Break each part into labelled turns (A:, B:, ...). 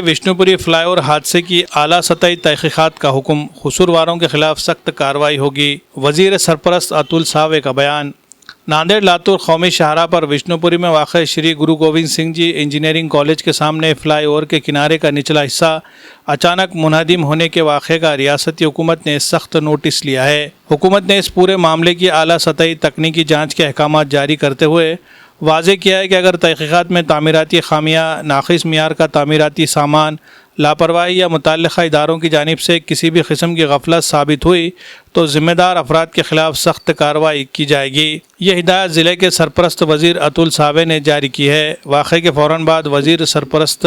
A: Vishnupuri flyover हादसे की आला सतही तहकीकात का हुक्म, कसूरवारों के खिलाफ सख्त कार्रवाई होगी। वजीर सरपरस्त अतुल सावे का बयान। नांदेड़ लातूर कौमी शाहराह पर विष्णुपुरी में वाक़ श्री गुरु गोविंद सिंह जी इंजीनियरिंग कॉलेज के सामने फ्लाईओवर के किनारे का निचला हिस्सा अचानक मुनहदिम होने के वाक़े का रियासती हुकूमत ने सख्त नोटिस लिया है। हुकूमत ने इस पूरे मामले की आला सतही तकनीकी जाँच के अहकाम जारी करते हुए वाज़ेह किया है कि अगर तहक़ीक़ात में तामीराती खामियाँ, नाक़िस मियार का तामीराती सामान, लापरवाही या मुतल्लिक़ा इदारों की जानिब से किसी भी किस्म की गफलत साबित हुई तो ज़िम्मेदार अफराद के ख़िलाफ़ सख्त कार्रवाई की जाएगी। ये हिदायत ज़िले के सरपरस्त वज़ीर अतुल सावे ने जारी की है। वाक़े के फ़ौरन बाद वज़ीर सरपरस्त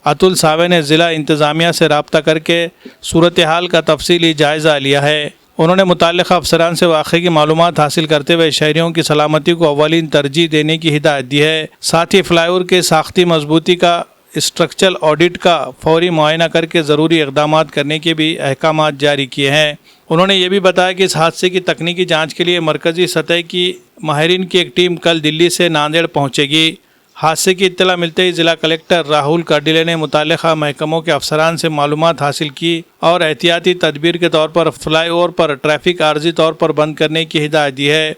A: अतुल सावे ने ज़िला इंतज़ामिया से रब्ता करके सूरत हाल का तफसीली जायज़ा लिया है। उन्होंने मुतल्लिक़ा अफसरान से वाक़े की मालूमात हासिल करते हुए शहरियों की सलामती को अव्वलीन तरजीह देने की हिदायत दी है। साथ ही फ्लाईओवर के साख्ती मजबूती का स्ट्रक्चरल ऑडिट का फौरी मुआयना करके ज़रूरी इक़दाम करने के भी अहकाम जारी किए हैं। उन्होंने ये भी बताया कि इस हादसे की तकनीकी जाँच के लिए मरकज़ी सतह की माहिरीन की एक टीम कल दिल्ली से नांदेड़ पहुँचेगी। हादसे की इत्तला मिलते ही ज़िला कलेक्टर राहुल कार्डिले ने मुतल्लिक़ा महकमों के अफसरान से मालूमात हासिल की और एहतियाती तदबीर के तौर पर फ्लाईओवर पर ट्रैफिक आर्जी तौर पर बंद करने की हिदायत दी है।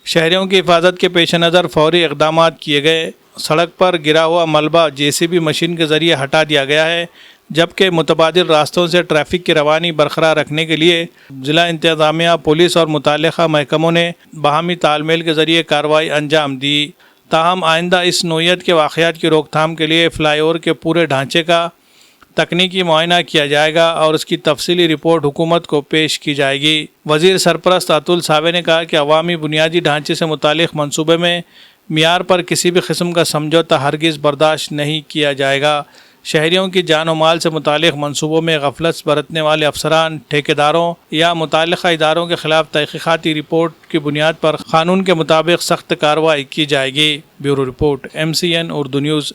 A: शहरियों की हिफाजत के पेश नज़र फौरी इक़दाम किए गए। सड़क पर गिरा हुआ मलबा JCB मशीन के ज़रिए हटा दिया गया है, जबकि मुतबादिल रास्तों से ट्रैफिक की रवानी बरकरार रखने के लिए ज़िला इंतज़ामिया, पुलिस और मुतल्लिक़ा महकमों ने बाहमी तालमेल के ज़रिए कार्रवाई अंजाम दी। ताहम आइंदा इस नोयत के वाक़यात की रोकथाम के लिए फ्लाईओवर के पूरे ढांचे का तकनीकी मुआयना किया जाएगा और उसकी तफसीली रिपोर्ट हुकूमत को पेश की जाएगी। वज़ीर सरपरस्त अतुल सावे ने कहा कि अवामी बुनियादी ढांचे से मुतालिक मनसूबे में मियार पर किसी भी किस्म का समझौता हरगिज़ बर्दाश्त नहीं किया जाएगा। शहरियों की जान और माल से मुतालिक मनसूबों में गफलत बरतने वाले अफसरान, ठेकेदारों या मुतल्लिक़ा इदारों के ख़िलाफ़ तहक़ीक़ाती रिपोर्ट की बुनियाद पर क़ानून के मुताबिक सख्त कार्रवाई की जाएगी। Bureau report, MCN Urdu news.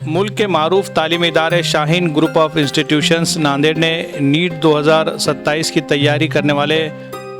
A: मुल्क के मारूफ तालीमी इदारे Shaheen group of institutions Nanded ने नीट 2027 की तैयारी करने वाले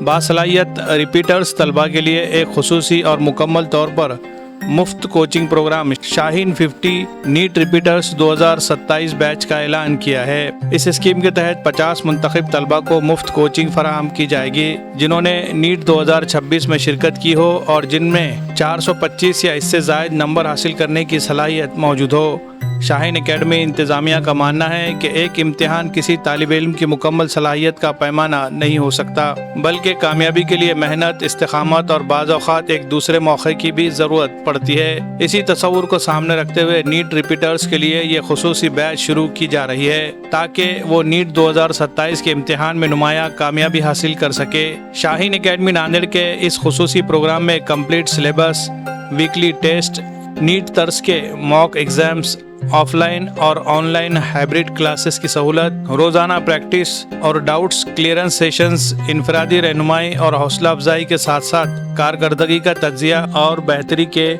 A: बासलाहियत रिपीटर्स तलबा के लिए एक खुसूसी और मुकम्मल तौर पर मुफ्त coaching program Shaheen 50 NEET repeaters 2027 batch का ऐलान किया है। इस स्कीम के तहत 50 मुंतखब तलबा को मुफ्त कोचिंग फराहम की जाएगी जिन्होंने नीट 2026 में शिरकत की हो और जिनमें 425 या इससे ज़ायद नंबर हासिल करने की सलाहियत मौजूद हो। शाहीन एकेडमी इंतज़ामिया का मानना है कि एक इम्तिहान किसी तालिब इल्म की मुकम्मल सलाहियत का पैमाना नहीं हो सकता, बल्कि कामयाबी के लिए मेहनत, इस्तिक़ामत और बाज़ औक़ात एक दूसरे मौके की भी ज़रूरत पड़ती है। इसी तसव्वुर को सामने रखते हुए नीट रिपीटर्स के लिए ये खुसूसी बैच शुरू की जा रही है ताकि वो नीट 2027 के इम्तिहान में नुमायाँ कामयाबी हासिल कर सके। शाहीन एकेडमी नांदेड़ के इस खुसूसी प्रोग्राम में complete syllabus, weekly test, NEET तर्ज के मॉक एग्ज़ाम्स, ऑफलाइन और ऑनलाइन हाइब्रिड क्लासेस की सहूलत, रोज़ाना प्रैक्टिस और डाउट्स क्लियरेंस सेशंस, इनफरादी रहनुमाई और हौसला अफजाई के साथ साथ कारकर्दगी का तज्जिया और बेहतरी के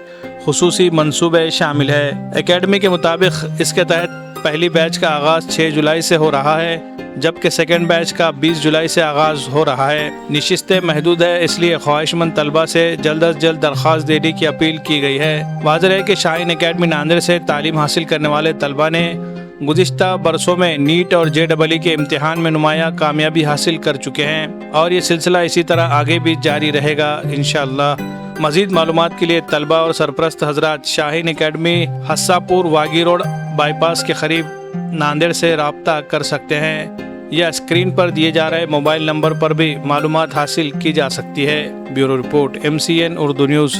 A: खुसूसी मंसूबे शामिल है। एकेडमी के मुताबिक इसके तहत पहली बैच का आगाज़ 6 जुलाई से हो रहा है, जबकि सेकेंड बैच का 20 जुलाई से आगाज़ हो रहा है। निशिस्तें महदूद है, इसलिए ख्वाहिशमंद तलबा से जल्द अज जल्द दरख्वास्त देने की अपील की गई है। वाज़ेह है कि शाहीन एकेडमी नांदेड़ से तालीम हासिल करने वाले तलबा ने गुज़िश्ता बरसों में नीट और JEE के इम्तिहान में नुमायाँ कामयाबी हासिल कर चुके हैं और ये सिलसिला इसी तरह आगे भी जारी रहेगा इंशाअल्लाह। मज़ीद मालूमात के लिए तलबा और सरपरस्त हजरात शाहीन एकेडमी हस्सापुर वागी रोड बाईपास के करीब नांदेड़ से रब्ता कर सकते हैं या स्क्रीन पर दिए जा रहे मोबाइल नंबर पर भी मालूमात हासिल की जा सकती है। Bureau report, MCN Urdu news.